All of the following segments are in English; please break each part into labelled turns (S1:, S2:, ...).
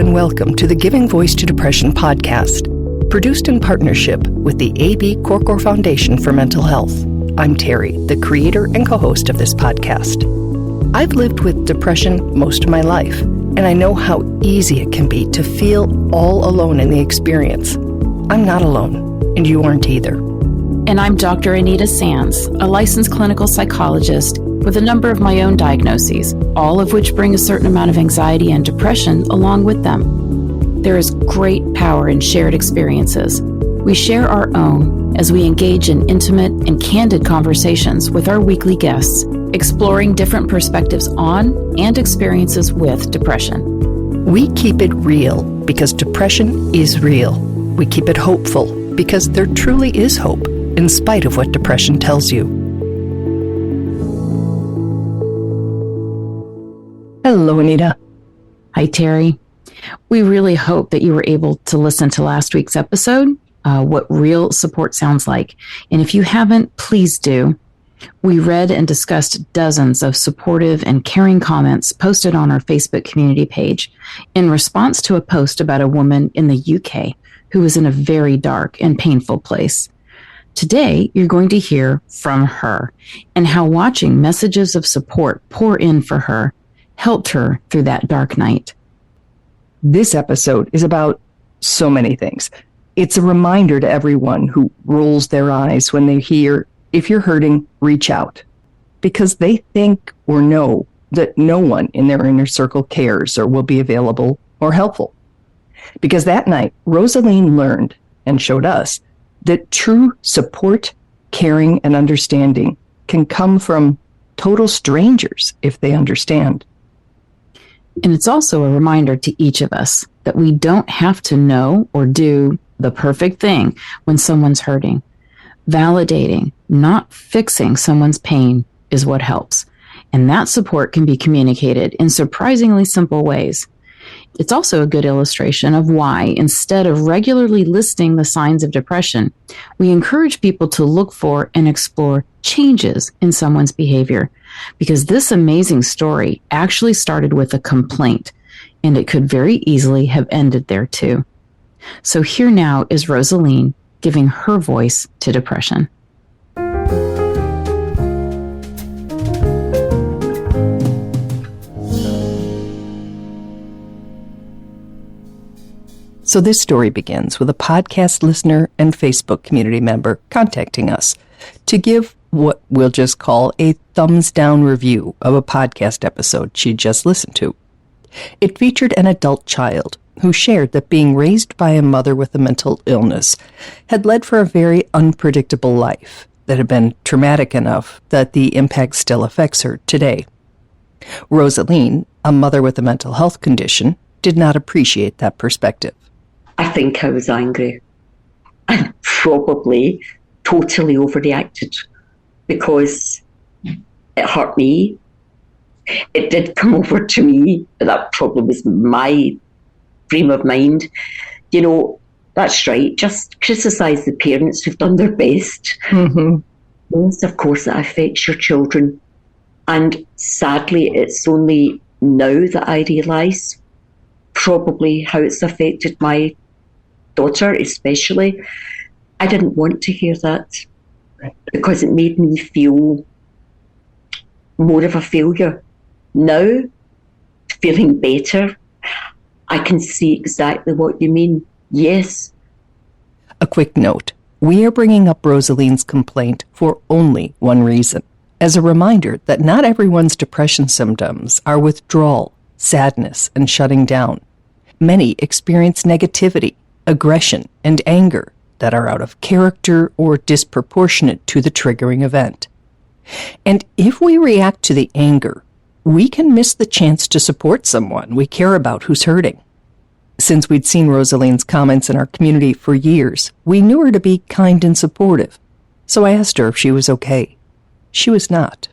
S1: and welcome to the Giving Voice to Depression podcast, produced in partnership with the A.B. Korkor Foundation for Mental Health. I'm Terry, the creator and co-host of this podcast. I've lived with depression most of my life, and I know how easy it can be to feel all alone in the experience. I'm not alone, and you aren't either.
S2: And I'm Dr. Anita Sanz, a licensed clinical psychologist with a number of my own diagnoses, all of which bring a certain amount of anxiety and depression along with them. There is great power in shared experiences. We share our own as we engage in intimate and candid conversations with our weekly guests, exploring different perspectives on and experiences with depression.
S1: We keep it real because depression is real. We keep it hopeful because there truly is hope in spite of what depression tells you. Hello, Anita.
S2: Hi, Terry. We really hope that you were able to listen to last week's episode, what real support sounds like. And if you haven't, please do. We read and discussed dozens of supportive and caring comments posted on our Facebook community page in response to a post about a woman in the UK who was in a very dark and painful place. Today, you're going to hear from her and how watching messages of support pour in for her helped her through that dark night.
S1: This episode is about so many things. It's a reminder to everyone who rolls their eyes when they hear, if you're hurting, reach out. Because they think or know that no one in their inner circle cares or will be available or helpful. Because that night, Rosaleen learned and showed us that true support, caring, and understanding can come from total strangers if they understand.
S2: And it's also a reminder to each of us that we don't have to know or do the perfect thing when someone's hurting. Validating, not fixing someone's pain is what helps. And that support can be communicated in surprisingly simple ways. It's also a good illustration of why, instead of regularly listing the signs of depression, we encourage people to look for and explore changes in someone's behavior. Because this amazing story actually started with a complaint, and it could very easily have ended there too. So here now is Rosaleen giving her voice to depression.
S1: So this story begins with a podcast listener and Facebook community member contacting us to give what we'll just call a thumbs down review of a podcast episode she just listened to. It featured an adult child who shared that being raised by a mother with a mental illness had led for a very unpredictable life that had been traumatic enough that the impact still affects her today. Rosaleen, a mother with a mental health condition, did not appreciate that perspective.
S3: I think I was angry and probably totally overreacted because it hurt me. It did come over to me. That probably was my frame of mind. You know, that's right. Just criticise the parents who've done their best. Mm-hmm. Yes, of course, that affects your children. And sadly, it's only now that I realise probably how it's affected my daughter, especially. I didn't want to hear that because it made me feel more of a failure. Now, feeling better, I can see exactly what you mean. Yes.
S1: A quick note. We are bringing up Rosaleen's complaint for only one reason. As a reminder that not everyone's depression symptoms are withdrawal, sadness, and shutting down. Many experience negativity, aggression, and anger that are out of character or disproportionate to the triggering event. And if we react to the anger, we can miss the chance to support someone we care about who's hurting. Since we'd seen Rosaleen's comments in our community for years, we knew her to be kind and supportive. So I asked her if she was okay. She was not.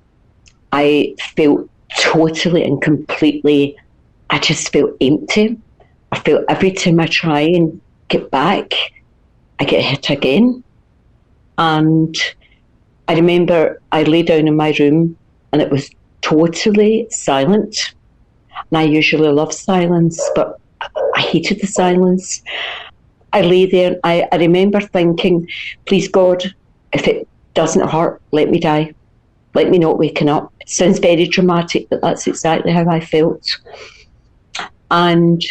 S3: I felt totally and completely, I just felt empty. I felt every time I try and get back, I get hit again. And I remember I lay down in my room and it was totally silent. And I usually love silence, but I hated the silence. I lay there. I remember thinking, please God, if it doesn't hurt, let me die. Let me not waken up. It sounds very dramatic, but that's exactly how I felt. And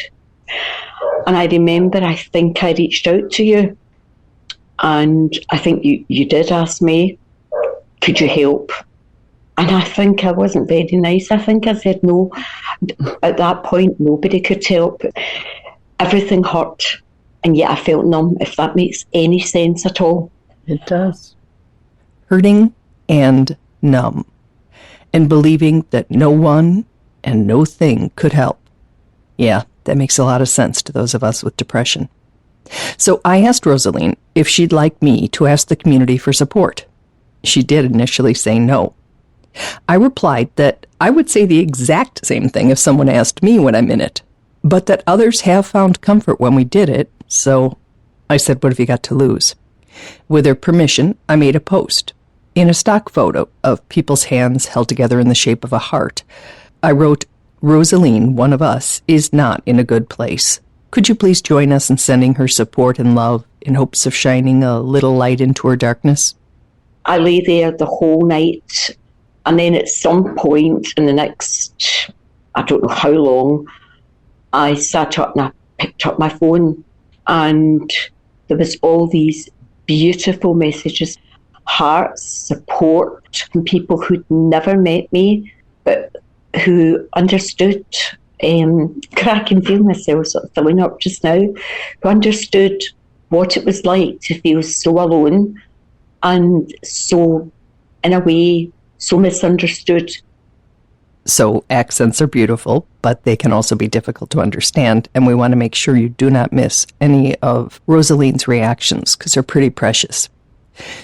S3: I remember, I think I reached out to you, and I think you did ask me, could you help? And I think I wasn't very nice. I think I said no. At that point, nobody could help. Everything hurt, and yet I felt numb, if that makes any sense at all.
S1: It does. Hurting and numb, and believing that no one and no thing could help. Yeah, that makes a lot of sense to those of us with depression. So I asked Rosaleen if she'd like me to ask the community for support. She did initially say no. I replied that I would say the exact same thing if someone asked me when I'm in it, but that others have found comfort when we did it, so I said, what have you got to lose? With her permission, I made a post. In a stock photo of people's hands held together in the shape of a heart, I wrote, Rosaleen, one of us, is not in a good place. Could you please join us in sending her support and love in hopes of shining a little light into her darkness?
S3: I lay there the whole night, and then at some point in the next, I don't know how long, I sat up and I picked up my phone, and there was all these beautiful messages, hearts, support from people who'd never met me, but who understood. I can feel myself sort of filling up just now, who understood what it was like to feel so alone and so, in a way, so misunderstood.
S1: So accents are beautiful, but they can also be difficult to understand, and we want to make sure you do not miss any of Rosaleen's reactions because they're pretty precious.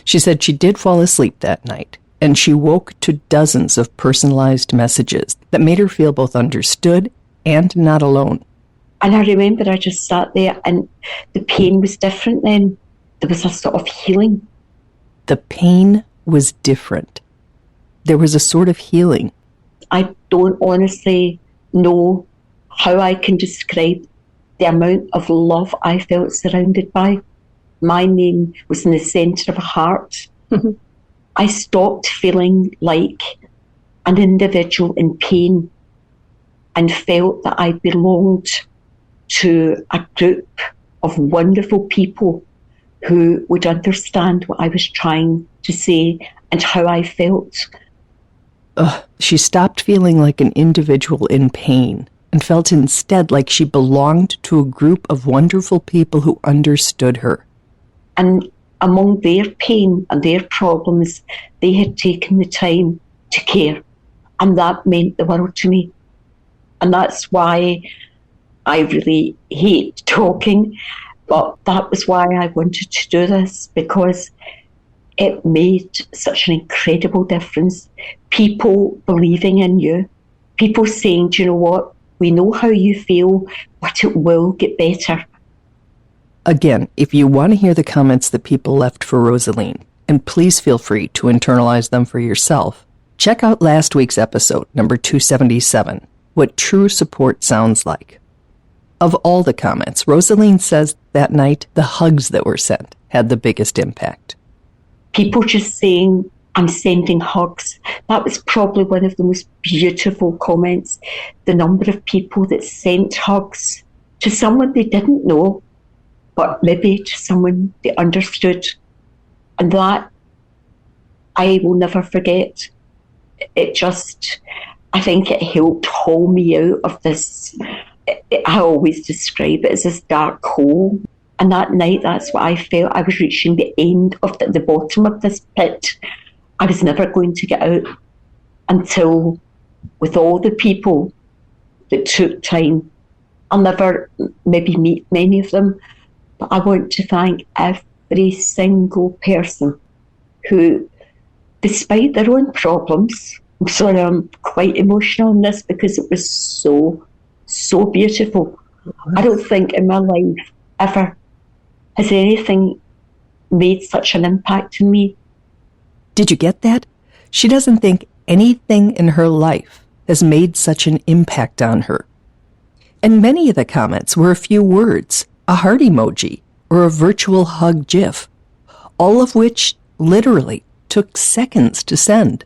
S1: She said she did fall asleep that night, and she woke to dozens of personalized messages that made her feel both understood and not alone.
S3: And I remember I just sat there, and the pain was different then. There was a sort of healing.
S1: The pain was different. There was a sort of healing.
S3: I don't honestly know how I can describe the amount of love I felt surrounded by. My name was in the centre of a heart. I stopped feeling like an individual in pain and felt that I belonged to a group of wonderful people who would understand what I was trying to say and how I felt.
S1: She stopped feeling like an individual in pain and felt instead like she belonged to a group of wonderful people who understood her.
S3: And among their pain and their problems, they had taken the time to care. And that meant the world to me. And that's why I really hate talking, but that was why I wanted to do this, because it made such an incredible difference. People believing in you, people saying, do you know what, we know how you feel, but it will get better.
S1: Again, if you want to hear the comments that people left for Rosaleen, and please feel free to internalize them for yourself, check out last week's episode, number 277, What True Support Sounds Like. Of all the comments, Rosaleen says that night the hugs that were sent had the biggest impact.
S3: People just saying, I'm sending hugs. That was probably one of the most beautiful comments. The number of people that sent hugs to someone they didn't know, but maybe to someone they understood. And that I will never forget. It just, I think it helped haul me out of this, I always describe it as this dark hole. And that night, that's what I felt. I was reaching the end of the bottom of this pit. I was never going to get out until, with all the people that took time, I'll never maybe meet many of them, but I want to thank every single person who, despite their own problems, I'm sorry, I'm quite emotional on this because it was so beautiful. I don't think in my life ever has anything made such an impact on me.
S1: Did you get that? She doesn't think anything in her life has made such an impact on her. And many of the comments were a few words, a heart emoji, or a virtual hug gif, all of which literally took seconds to send.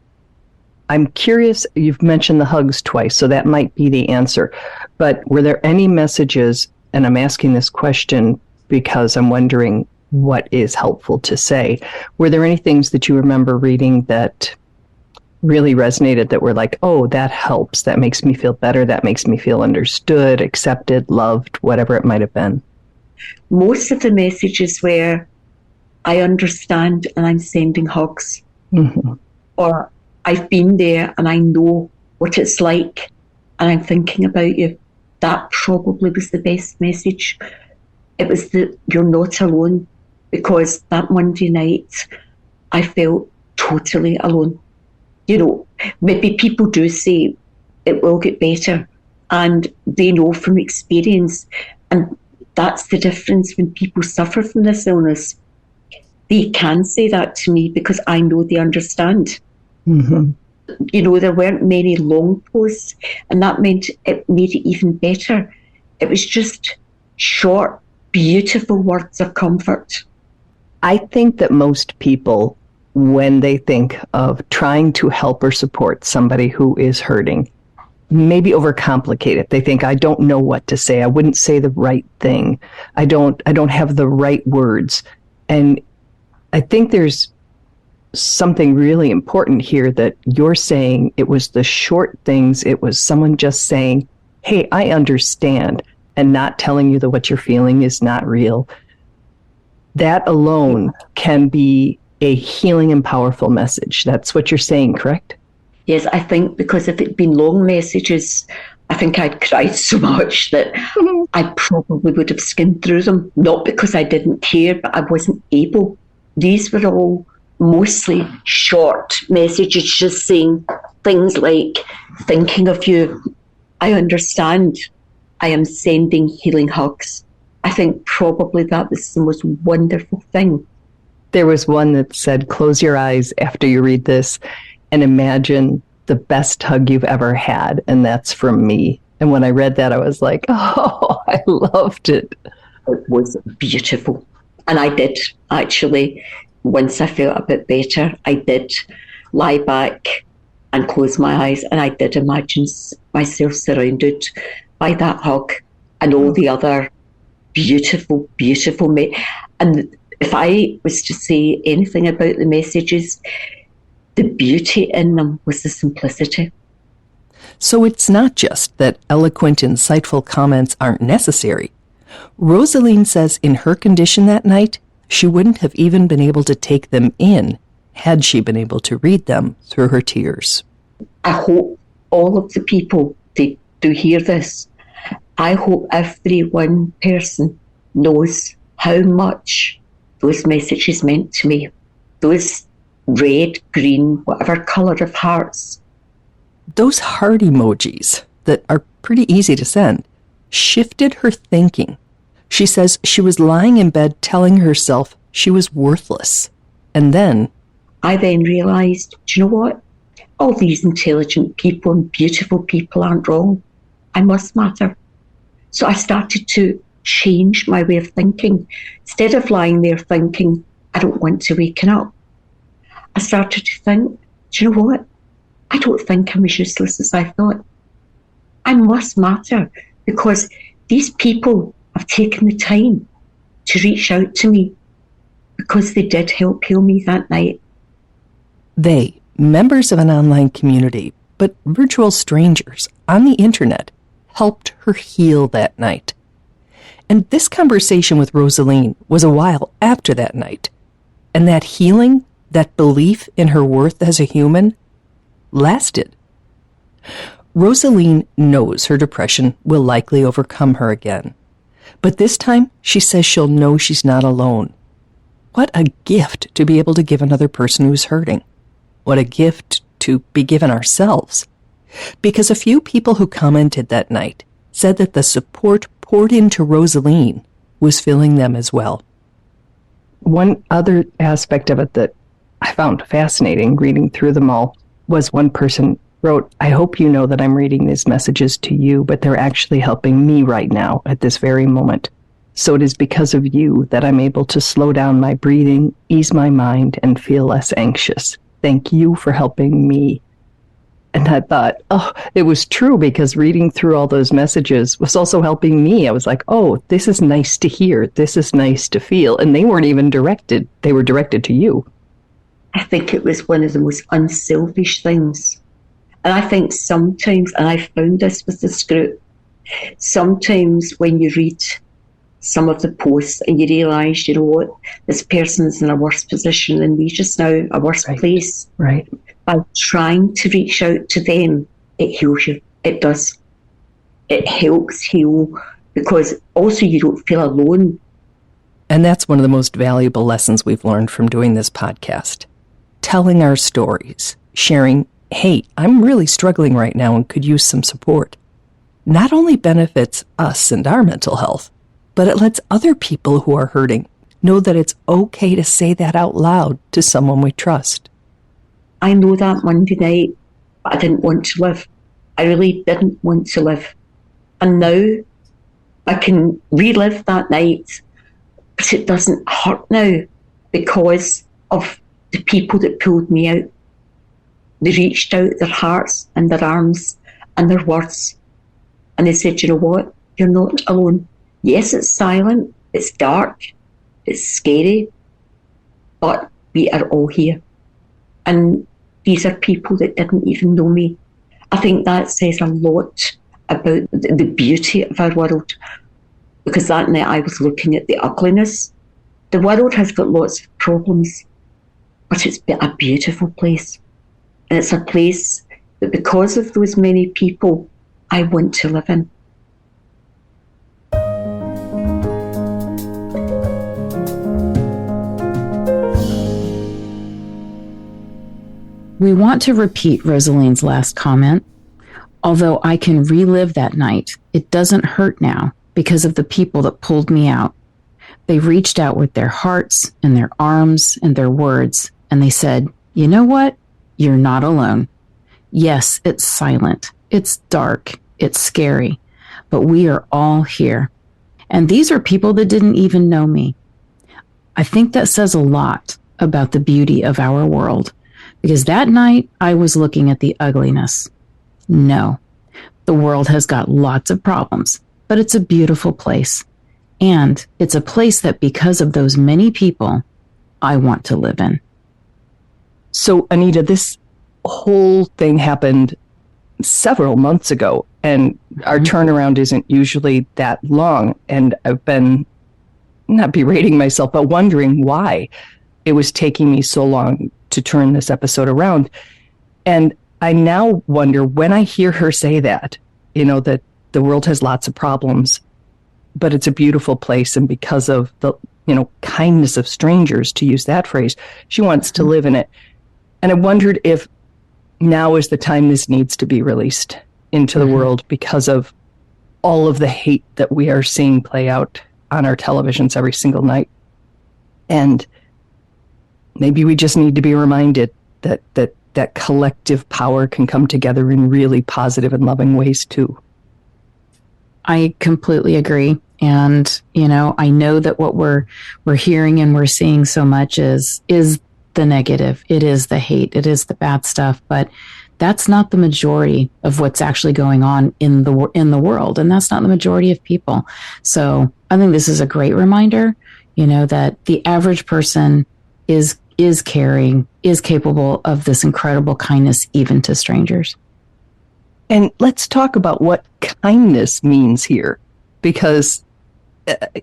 S1: I'm curious, you've mentioned the hugs twice, so that might be the answer. But were there any messages, and I'm asking this question because I'm wondering what is helpful to say. Were there any things that you remember reading that really resonated, that were like, oh, that helps, that makes me feel better, that makes me feel understood, accepted, loved, whatever it might have been?
S3: Most of the messages were, I understand and I'm sending hugs.
S1: Mm-hmm.
S3: Or I've been there and I know what it's like and I'm thinking about you. That probably was the best message. It was that you're not alone, because that Monday night I felt totally alone. You know, maybe people do say it will get better, and they know from experience, and that's the difference when people suffer from this illness. They can say that to me because I know they understand.
S1: Mm-hmm.
S3: You know, there weren't many long posts, and that meant it made it even better. It was just short, beautiful words of comfort.
S1: I think that most people, when they think of trying to help or support somebody who is hurting, maybe overcomplicate it. They think, I don't know what to say. I wouldn't say the right thing. I don't have the right words. And I think there's something really important here, that you're saying it was the short things. It was someone just saying, hey, I understand, and not telling you that what you're feeling is not real. That alone can be a healing and powerful message. That's what you're saying, correct?
S3: Yes, I think because if it'd been long messages, I think I'd cried so much that I probably would have skimmed through them. Not because I didn't care, but I wasn't able. These were all mostly short messages, just saying things like, thinking of you, I understand, I am sending healing hugs. I think probably that was the most wonderful thing.
S1: There was one that said, close your eyes after you read this and imagine the best hug you've ever had, and that's from me. And when I read that, I was like, oh, I loved it.
S3: It was beautiful. And I did, actually, once I felt a bit better, I did lie back and close my eyes, and I did imagine myself surrounded by that hug and all the other beautiful, beautiful. And if I was to say anything about the messages, the beauty in them was the simplicity.
S1: So it's not just that eloquent, insightful comments aren't necessary. Rosaleen says in her condition that night, she wouldn't have even been able to take them in had she been able to read them through her tears.
S3: I hope all of the people that do hear this, I hope every one person knows how much those messages meant to me. Those red, green, whatever colour of hearts.
S1: Those heart emojis that are pretty easy to send shifted her thinking. She says she was lying in bed telling herself she was worthless. And then
S3: I then realised, do you know what? All these intelligent people and beautiful people aren't wrong. I must matter. So I started to change my way of thinking. Instead of lying there thinking, I don't want to waken up, I started to think, do you know what? I don't think I'm as useless as I thought. I must matter, because these people have taken the time to reach out to me, because they did help heal me that night.
S1: they, members of an online community, but virtual strangers on the internet, helped her heal that night. And this conversation with Rosaleen was a while after that night. And that healing, that belief in her worth as a human, lasted. Rosaleen knows her depression will likely overcome her again. But this time, she says she'll know she's not alone. What a gift to be able to give another person who's hurting. What a gift to be given ourselves. Because a few people who commented that night said that the support poured into Rosaleen was filling them as well. One other aspect of it that I found fascinating reading through them all was one person wrote, I hope you know that I'm reading these messages to you, but they're actually helping me right now at this very moment. So it is because of you that I'm able to slow down my breathing, ease my mind, and feel less anxious. Thank you for helping me. And I thought, oh, it was true, because reading through all those messages was also helping me. I was like, oh, this is nice to hear. This is nice to feel. And they weren't even directed. They were directed to you.
S3: I think it was one of the most unselfish things. And I think sometimes, and I found this with this group, sometimes when you read some of the posts and you realise, you know what, this person's in a worse position than me just now, a worse place.
S1: Right.
S3: By trying to reach out to them, it heals you. It does. It helps heal, because also you don't feel alone.
S1: And that's one of the most valuable lessons we've learned from doing this podcast. Telling our stories, sharing, hey, I'm really struggling right now and could use some support, not only benefits us and our mental health, but it lets other people who are hurting know that it's okay to say that out loud to someone we trust.
S3: I know that Monday night, but I didn't want to live. I really didn't want to live. And now I can relive that night, but it doesn't hurt now because of the people that pulled me out. They reached out their hearts and their arms and their words, and they said, you know what, you're not alone. Yes, it's silent, it's dark, it's scary, but we are all here. And these are people that didn't even know me. I think that says a lot about the beauty of our world, because that night I was looking at the ugliness. The world has got lots of problems, but it's a beautiful place. And it's a place that, because of those many people, I want to live in.
S2: We want to repeat Rosaleen's last comment. Although I can relive that night, it doesn't hurt now because of the people that pulled me out. They reached out with their hearts and their arms and their words, and they said, you know what? You're not alone. Yes, it's silent, it's dark, it's scary, but we are all here. And these are people that didn't even know me. I think that says a lot about the beauty of our world. Because that night, I was looking at the ugliness. No, the world has got lots of problems, but it's a beautiful place. And it's a place that, because of those many people, I want to live in.
S1: So, Anita, this whole thing happened several months ago, and our turnaround isn't usually that long. And I've been, not berating myself, but wondering why it was taking me so long to turn this episode around. And I now wonder, when I hear her say that, you know, that the world has lots of problems, but it's a beautiful place. And because of the, you know, kindness of strangers, to use that phrase, she wants to live in it. And I wondered if now is the time this needs to be released into the world, because of all of the hate that we are seeing play out on our televisions every single night. And maybe we just need to be reminded that collective power can come together in really positive and loving ways too.
S2: I completely agree. And, you know, I know that what we're hearing and we're seeing so much is the negative. It is the hate. It is the bad stuff. But that's not the majority of what's actually going on in the world. And that's not the majority of people. So I think this is a great reminder, you know, that the average person is caring, is capable of this incredible kindness, even to strangers.
S1: And let's talk about what kindness means here, because,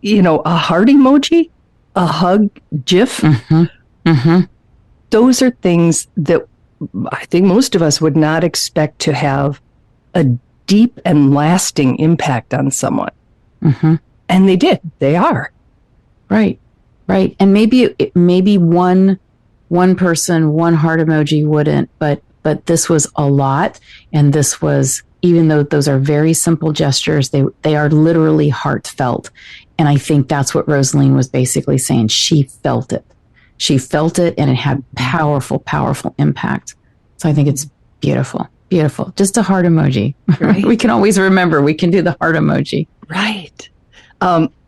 S1: you know, a heart emoji, a hug, GIF, those are things that I think most of us would not expect to have a deep and lasting impact on someone. And they did. They are.
S2: Right. Right. And maybe one person, one heart emoji wouldn't, but this was a lot. And this was, even though those are very simple gestures, they are literally heartfelt. And I think that's what Rosaleen was basically saying. She felt it. She felt it, and it had powerful, powerful impact. So I think it's beautiful. Beautiful. Just a heart emoji.
S1: Right.
S2: We can always remember we can do the heart emoji.
S1: Right.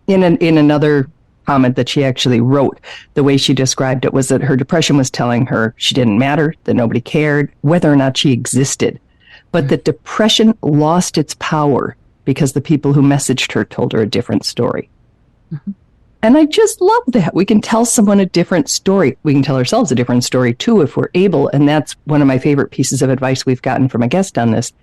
S1: In another comment that she actually wrote, the way she described it was that her depression was telling her she didn't matter, that nobody cared, whether or not she existed. But that depression lost its power because the people who messaged her told her a different story. Mm-hmm. And I just love that. We can tell someone a different story. We can tell ourselves a different story too, if we're able. And that's one of my favorite pieces of advice we've gotten from a guest on this,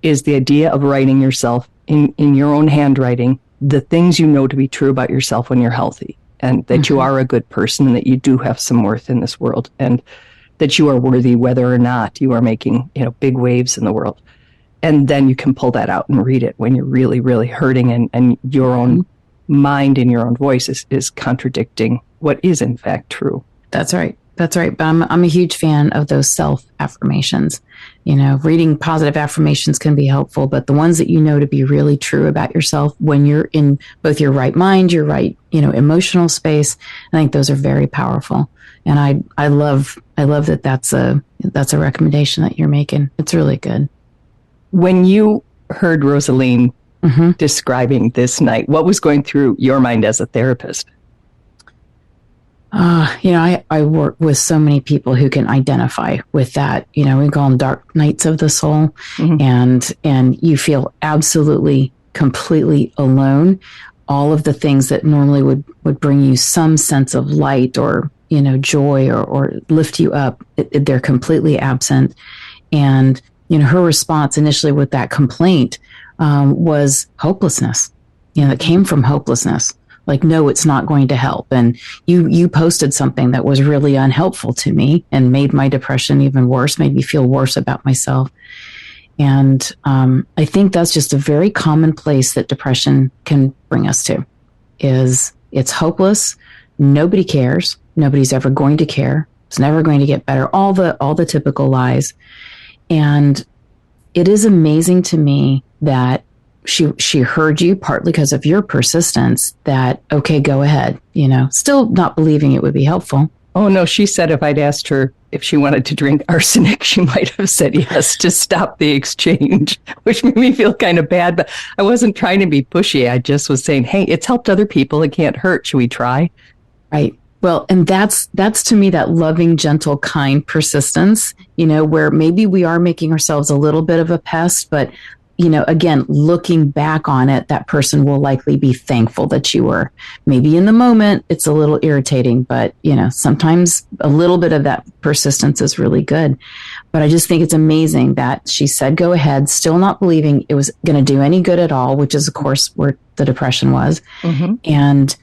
S1: is the idea of writing yourself in your own handwriting, the things you know to be true about yourself when you're healthy, and that you are a good person, and that you do have some worth in this world, and that you are worthy whether or not you are making, big waves in the world. And then you can pull that out and read it when you're really, really hurting, and your own mind and your own voice is contradicting what is in fact true.
S2: That's right. That's right. But I'm a huge fan of those self affirmations. Reading positive affirmations can be helpful, but the ones that you know to be really true about yourself when you're in both your right mind, your right, emotional space, I think those are very powerful. And I love that that's a recommendation that you're making. It's really good. When
S1: you heard Rosaleen describing this night, what was going through your mind as a therapist?
S2: I work with so many people who can identify with that. We call them dark nights of the soul, and you feel absolutely, completely alone. All of the things that normally would bring you some sense of light or, joy or lift you up, they're completely absent. And, her response initially with that complaint was hopelessness. It came from hopelessness. Like, no, it's not going to help. And you posted something that was really unhelpful to me and made my depression even worse, made me feel worse about myself. And I think that's just a very common place that depression can bring us to, is it's hopeless. Nobody cares. Nobody's ever going to care. It's never going to get better. All the typical lies. And it is amazing to me that she heard you, partly because of your persistence, that, okay, go ahead, still not believing it would be helpful.
S1: Oh, no, she said if I'd asked her if she wanted to drink arsenic, she might have said yes to stop the exchange, which made me feel kind of bad. But I wasn't trying to be pushy. I just was saying, hey, it's helped other people. It can't hurt. Should we try?
S2: Right. Well, and that's to me that loving, gentle, kind persistence, where maybe we are making ourselves a little bit of a pest, but again, looking back on it, that person will likely be thankful that you were. Maybe in the moment, it's a little irritating, but, sometimes a little bit of that persistence is really good. But I just think it's amazing that she said, go ahead, still not believing it was going to do any good at all, which is, of course, where the depression was. And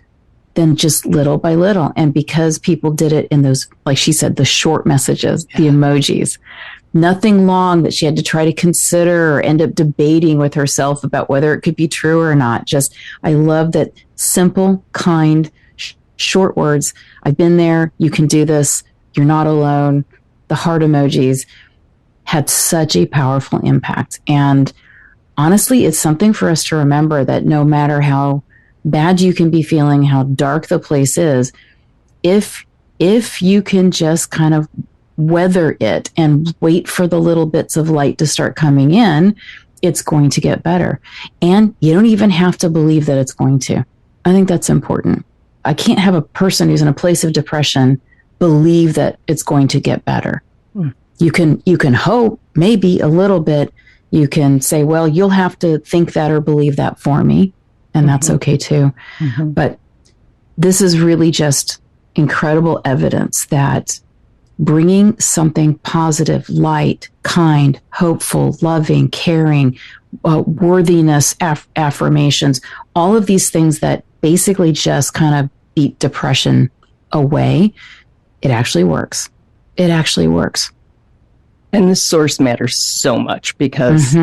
S2: then just little by little. And because people did it in those, like she said, the short messages, the emojis, nothing long that she had to try to consider or end up debating with herself about whether it could be true or not. Just, I love that simple, kind, short words. I've been there. You can do this. You're not alone. The heart emojis had such a powerful impact. And honestly, it's something for us to remember, that no matter how bad you can be feeling, how dark the place is, if you can just kind of weather it and wait for the little bits of light to start coming in, it's going to get better. And you don't even have to believe that it's going to. I think that's important. I can't have a person who's in a place of depression believe that it's going to get better. You can hope, maybe a little bit. You can say, well, you'll have to think that or believe that for me. And that's okay too. But this is really just incredible evidence that bringing something positive, light, kind, hopeful, loving, caring, worthiness, affirmations, all of these things that basically just kind of beat depression away, it actually works. It actually works.
S1: And the source matters so much, because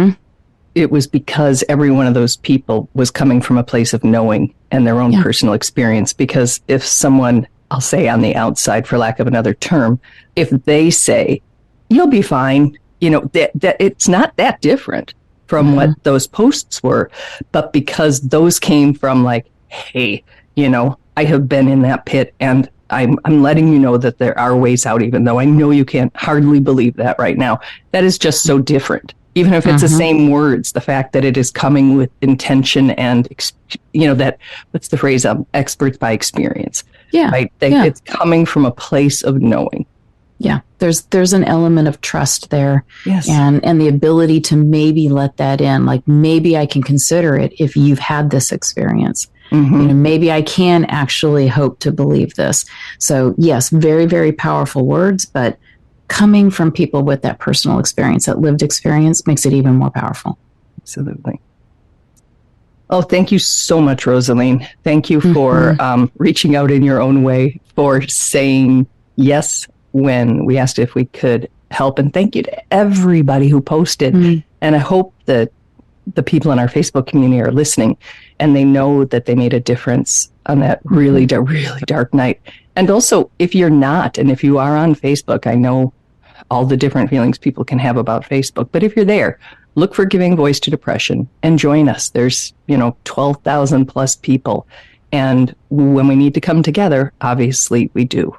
S1: it was because every one of those people was coming from a place of knowing and their own personal experience. Because if someone, I'll say on the outside, for lack of another term, if they say, you'll be fine, that it's not that different from what those posts were. But because those came from like, hey, I have been in that pit and I'm letting you know that there are ways out, even though I know you can't hardly believe that right now. That is just so different. Even if it's the same words, the fact that it is coming with intention and, that, what's the phrase, experts by experience.
S2: Yeah.
S1: Right? It's coming from a place of knowing.
S2: Yeah. There's an element of trust there.
S1: Yes.
S2: And the ability to maybe let that in. Like, maybe I can consider it if you've had this experience. Maybe I can actually hope to believe this. So yes, very, very powerful words, but coming from people with that personal experience, that lived experience, makes it even more powerful.
S1: Absolutely. Oh, thank you so much, Rosaleen. Thank you for reaching out in your own way, for saying yes when we asked if we could help. And thank you to everybody who posted. And I hope that the people in our Facebook community are listening and they know that they made a difference on that really, really dark night. And also, if you're not, and if you are on Facebook, I know all the different feelings people can have about Facebook, but if you're there, look for Giving Voice to Depression and join us. There's, 12,000 plus people. And when we need to come together, obviously we do.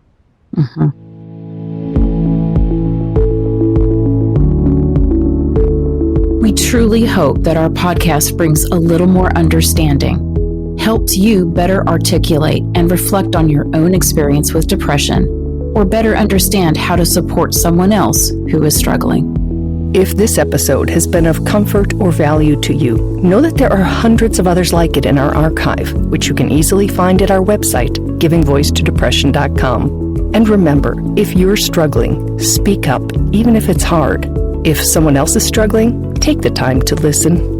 S2: We truly hope that our podcast brings a little more understanding, helps you better articulate and reflect on your own experience with depression, or better understand how to support someone else who is struggling.
S1: If this episode has been of comfort or value to you, know that there are hundreds of others like it in our archive, which you can easily find at our website, givingvoicetodepression.com. And remember, if you're struggling, speak up, even if it's hard. If someone else is struggling, take the time to listen.